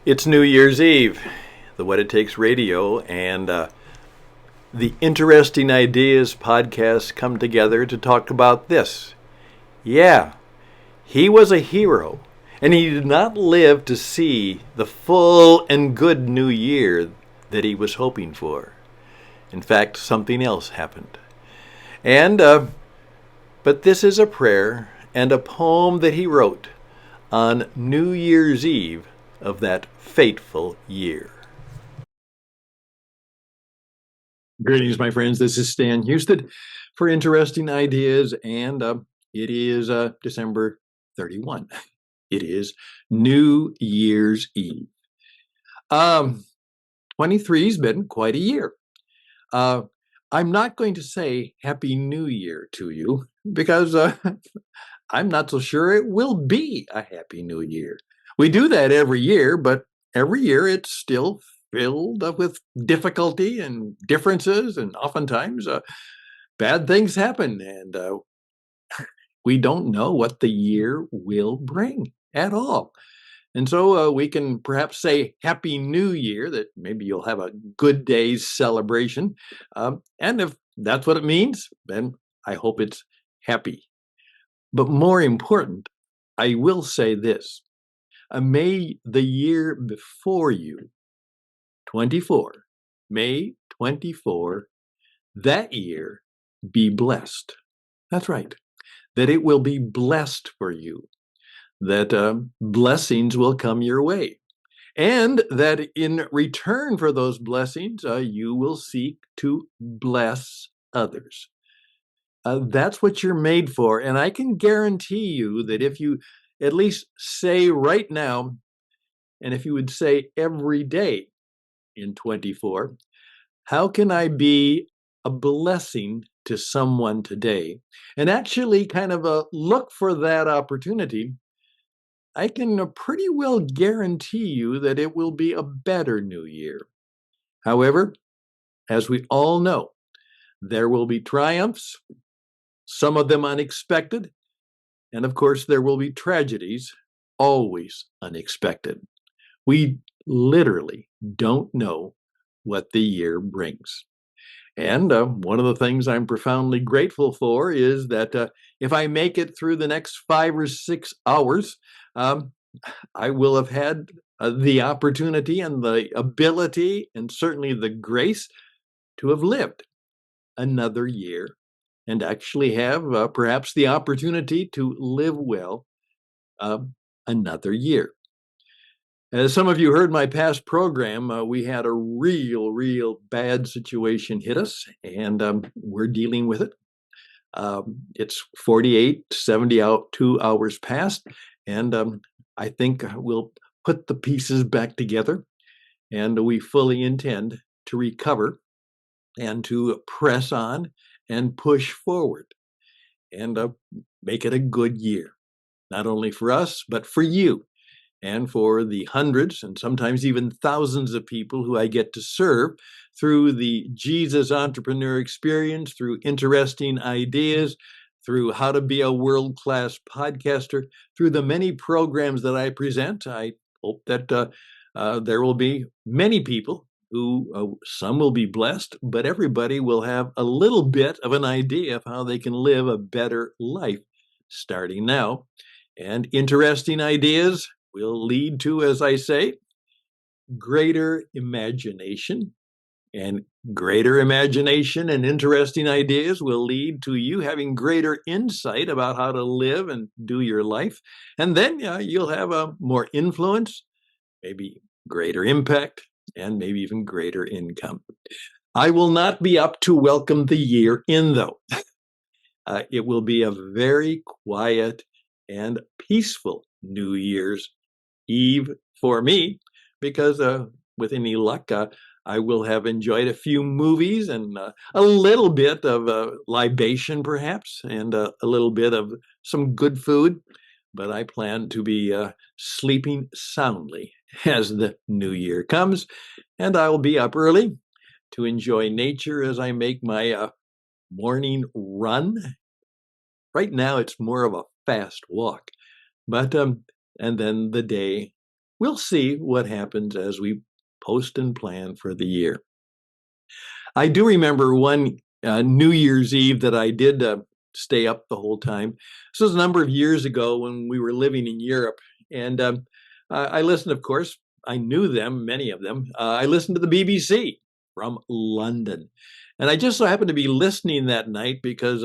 It's New Year's Eve, the What It Takes radio, and the Interesting Ideas podcast come together to talk about this. Yeah, he was a hero, and he did not live to see the full and good new year that he was hoping for. In fact, something else happened. And, but this is a prayer and a poem that he wrote on New Year's Eve of that fateful year. Greetings, my friends. This is Stan Houston for Interesting Ideas, and it is December 31. It is New Year's Eve. 23's been quite a year. Uh, I'm not going to say Happy New Year to you because I'm not so sure it will be a Happy New Year. We do that every year, but every year it's still filled up with difficulty and differences, and oftentimes bad things happen, and we don't know what the year will bring at all. And so we can perhaps say Happy New Year, that maybe you'll have a good day's celebration. And if that's what it means, then I hope it's happy. But more important, I will say this. May the year before you, 24, May 24, that year be blessed. That's right. That it will be blessed for you. That blessings will come your way. And that in return for those blessings, you will seek to bless others. That's what you're made for. And I can guarantee you that if you at least say right now, and if you would say every day in 24, how can I be a blessing to someone today? And actually kind of look for that opportunity. I can pretty well guarantee you that it will be a better new year. However, as we all know, there will be triumphs, some of them unexpected, and of course, there will be tragedies, always unexpected. We literally don't know what the year brings. And one of the things I'm profoundly grateful for is that if I make it through the next 5 or 6 hours, um, I will have had the opportunity and the ability and certainly the grace to have lived another year and actually have perhaps the opportunity to live well uh, another year. As some of you heard my past program, we had a real bad situation hit us, and we're dealing with it. It's 48, 72 hours past, and I think we'll put the pieces back together, and we fully intend to recover and to press on and push forward and make it a good year, not only for us, but for you and for the hundreds and sometimes even thousands of people who I get to serve through the Jesus Entrepreneur Experience, through Interesting Ideas, through How to Be a World-Class Podcaster, through the many programs that I present. I hope that there will be many people who, some will be blessed, but everybody will have a little bit of an idea of how they can live a better life starting now. And Interesting Ideas will lead to, as I say, greater imagination. And greater imagination and interesting ideas will lead to you having greater insight about how to live and do your life. And then you'll have a more influence, maybe greater impact, and maybe even greater income. I will not be up to welcome the year in, though. It will be a very quiet and peaceful New Year's Eve for me, because with any luck, I will have enjoyed a few movies and a little bit of libation, perhaps, and a little bit of some good food. But I plan to be sleeping soundly as the new year comes, and I will be up early to enjoy nature as I make my morning run. Right now, it's more of a fast walk, but and then the day we'll see what happens as we post and plan for the year. I do remember one New Year's Eve that I did stay up the whole time. This was a number of years ago when we were living in Europe. And I listened, of course, I knew them, many of them. I listened to the BBC from London. And I just so happened to be listening that night because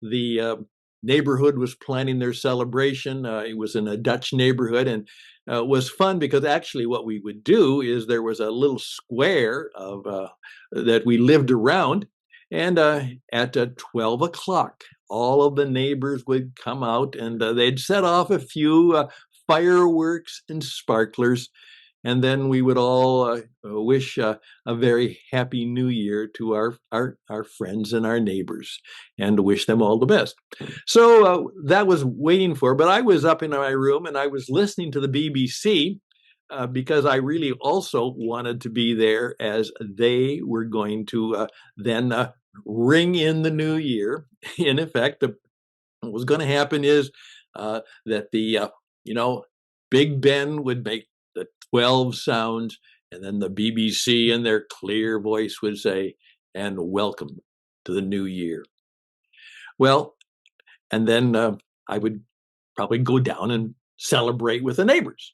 the neighborhood was planning their celebration. It was in a Dutch neighborhood, and it was fun because actually what we would do is there was a little square of that we lived around, and at 12 o'clock, all of the neighbors would come out and they'd set off a few fireworks and sparklers. And then we would all wish a very happy new year to our friends and our neighbors and wish them all the best. So that was waiting for, but I was up in my room and I was listening to the BBC because I really also wanted to be there as they were going to then ring in the new year. In effect, what was going to happen is that Big Ben would make the 12 sounds, and then the BBC in their clear voice would say, "And welcome to the new year." Well, and then I would probably go down and celebrate with the neighbors.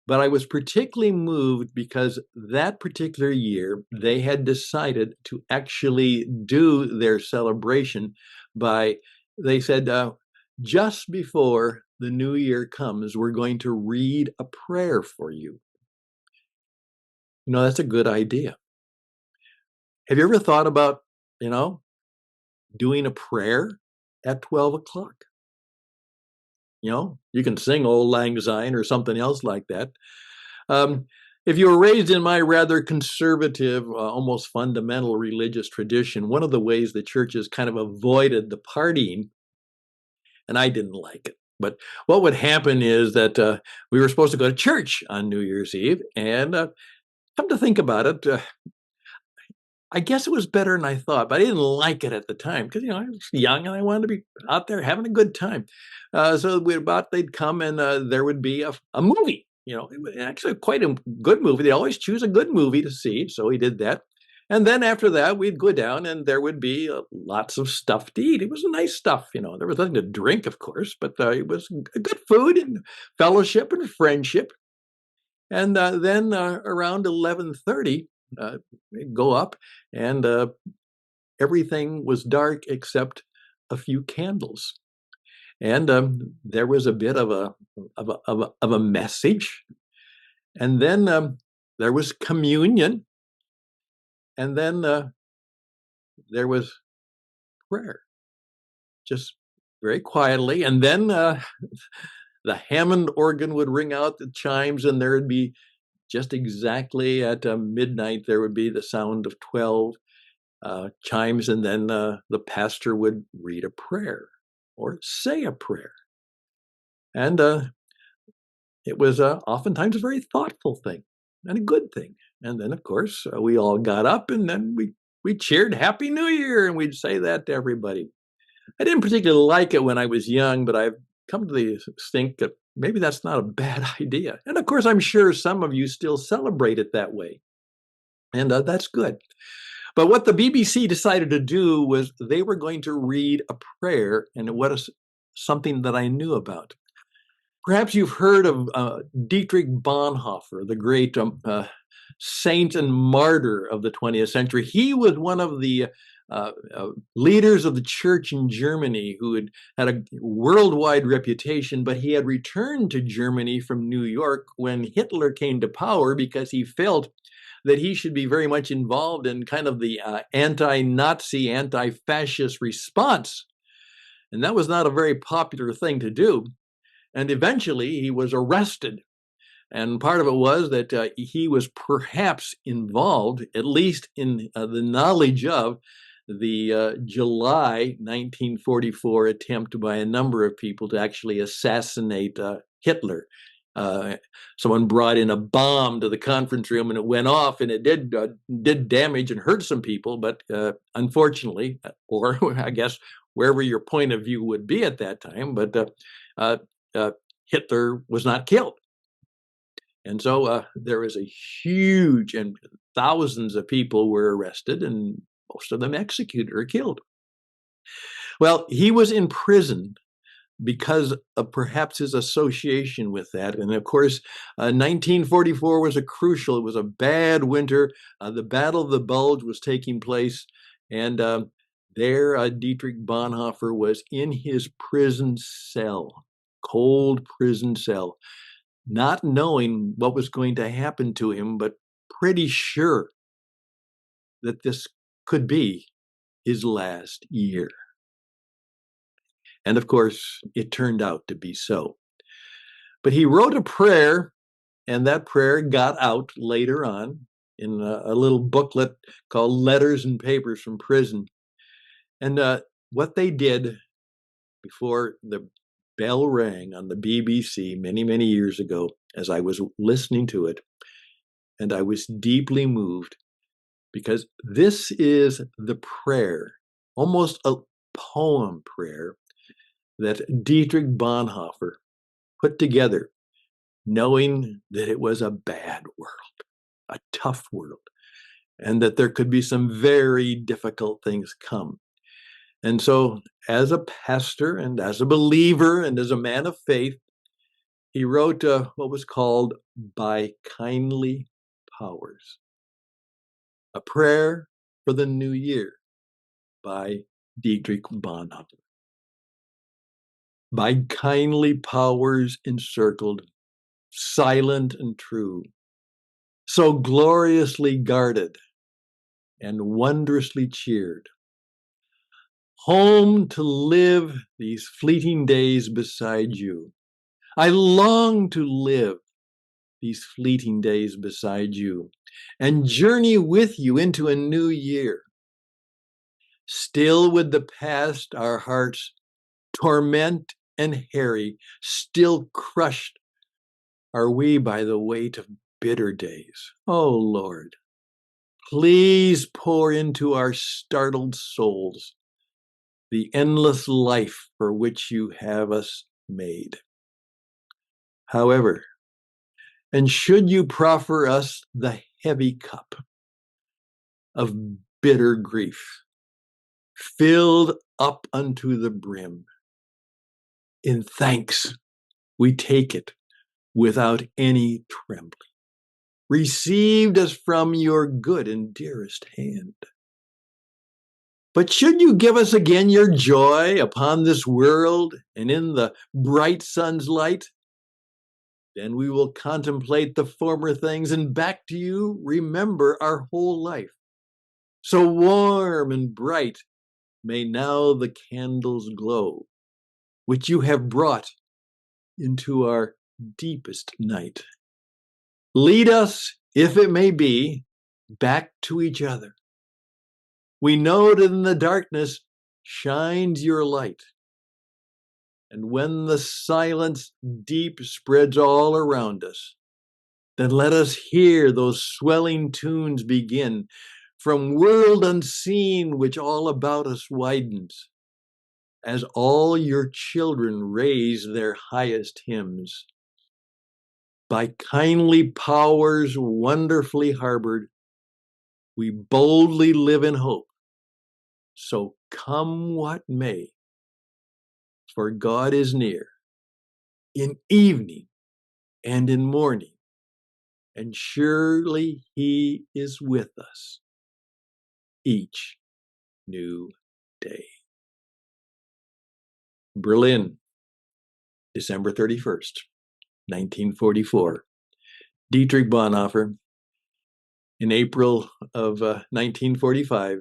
But I was particularly moved because that particular year they had decided to actually do their celebration they said, just before the new year comes, we're going to read a prayer for you. That's a good idea. Have you ever thought about, doing a prayer at 12 o'clock? You can sing Auld Lang Syne or something else like that. If you were raised in my rather conservative, almost fundamental religious tradition, one of the ways the church has kind of avoided the partying, and I didn't like it. But what would happen is that we were supposed to go to church on New Year's Eve, and come to think about it, I guess it was better than I thought, but I didn't like it at the time because I was young and I wanted to be out there having a good time. So they'd come and there would be a movie. It was actually quite a good movie. They always choose a good movie to see, so we did that. And then after that, we'd go down and there would be lots of stuff to eat. It was nice stuff, there was nothing to drink, of course, but it was good food and fellowship and friendship. And then around 11:30, go up, and everything was dark except a few candles. And there was a bit of a message, and then there was communion, and then there was prayer, just very quietly, and then the Hammond organ would ring out the chimes, and there would be just exactly at midnight, there would be the sound of 12 chimes, and then the pastor would read a prayer or say a prayer. And it was oftentimes a very thoughtful thing and a good thing. And then, of course, we all got up and then we cheered Happy New Year, and we'd say that to everybody. I didn't particularly like it when I was young, but I've come to the think that maybe that's not a bad idea. And of course, I'm sure some of you still celebrate it that way. And that's good. But what the BBC decided to do was they were going to read a prayer, and something that I knew about. Perhaps you've heard of Dietrich Bonhoeffer, the great saint and martyr of the 20th century. He was one of the leaders of the church in Germany who had a worldwide reputation, but he had returned to Germany from New York when Hitler came to power because he felt that he should be very much involved in kind of the anti-Nazi, anti-fascist response. And that was not a very popular thing to do. And eventually he was arrested. And part of it was that he was perhaps involved, at least in the knowledge of the July 1944 attempt by a number of people to actually assassinate Hitler. Someone brought in a bomb to the conference room and it went off, and it did damage and hurt some people, but unfortunately, or I guess wherever your point of view would be at that time, but Hitler was not killed. And so there was a huge, and thousands of people were arrested, and most of them executed or killed. Well, he was in prison because of perhaps his association with that. And of course, 1944 was it was a bad winter. The Battle of the Bulge was taking place. And there, Dietrich Bonhoeffer was in his prison cell, cold prison cell, not knowing what was going to happen to him, but pretty sure that this could be his last year. And of course, it turned out to be so. But he wrote a prayer, and that prayer got out later on in a little booklet called Letters and Papers from Prison. And what they did before the bell rang on the BBC many, many years ago, as I was listening to it, and I was deeply moved, because this is the prayer, almost a poem prayer, that Dietrich Bonhoeffer put together, knowing that it was a bad world, a tough world, and that there could be some very difficult things come. And so, as a pastor and as a believer and as a man of faith, he wrote what was called By Kindly Powers, a prayer for the new year by Dietrich Bonhoeffer. By kindly powers encircled, silent and true, so gloriously guarded and wondrously cheered, home to live these fleeting days beside you. I long to live these fleeting days beside you and journey with you into a new year. Still with the past our hearts torment and harry, still crushed are we by the weight of bitter days. Oh Lord, please pour into our startled souls the endless life for which you have us made. However, and should you proffer us the heavy cup of bitter grief, filled up unto the brim, in thanks we take it without any trembling, received as from your good and dearest hand. But should you give us again your joy upon this world and in the bright sun's light, then we will contemplate the former things and back to you remember our whole life. So warm and bright may now the candles glow, which you have brought into our deepest night. Lead us, if it may be, back to each other. We know that in the darkness shines your light. And when the silence deep spreads all around us, then let us hear those swelling tunes begin from world unseen which all about us widens, as all your children raise their highest hymns. By kindly powers wonderfully harbored, we boldly live in hope. So come what may, for God is near, in evening and in morning, and surely he is with us each new day. Berlin, December 31st, 1944. Dietrich Bonhoeffer. In April of 1945,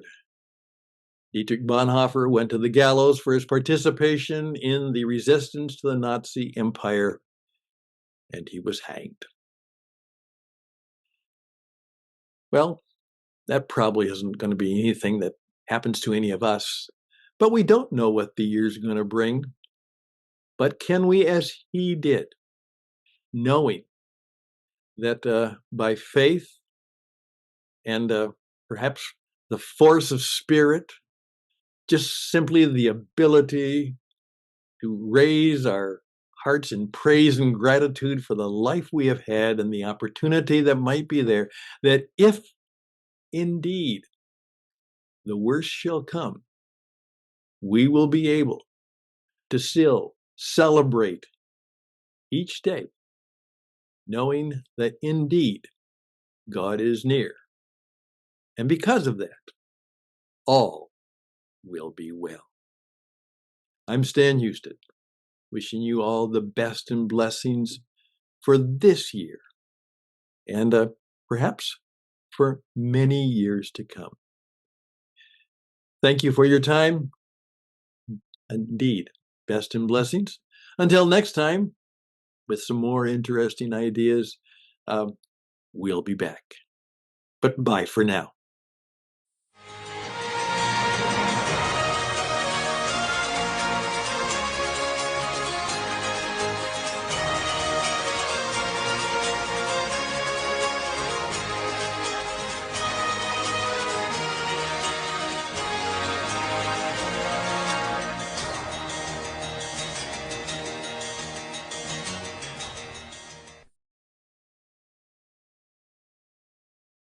Dietrich Bonhoeffer went to the gallows for his participation in the resistance to the Nazi Empire, and he was hanged. Well, that probably isn't going to be anything that happens to any of us, but we don't know what the year's going to bring. But can we, as he did, knowing that by faith and perhaps the force of spirit, just simply the ability to raise our hearts in praise and gratitude for the life we have had and the opportunity that might be there, that if indeed the worst shall come, we will be able to still celebrate each day, knowing that indeed God is near. And because of that, all will be well. I'm Stan Houston, wishing you all the best and blessings for this year and perhaps for many years to come. Thank you for your time. Indeed, best and blessings. Until next time, with some more interesting ideas, we'll be back. But bye for now.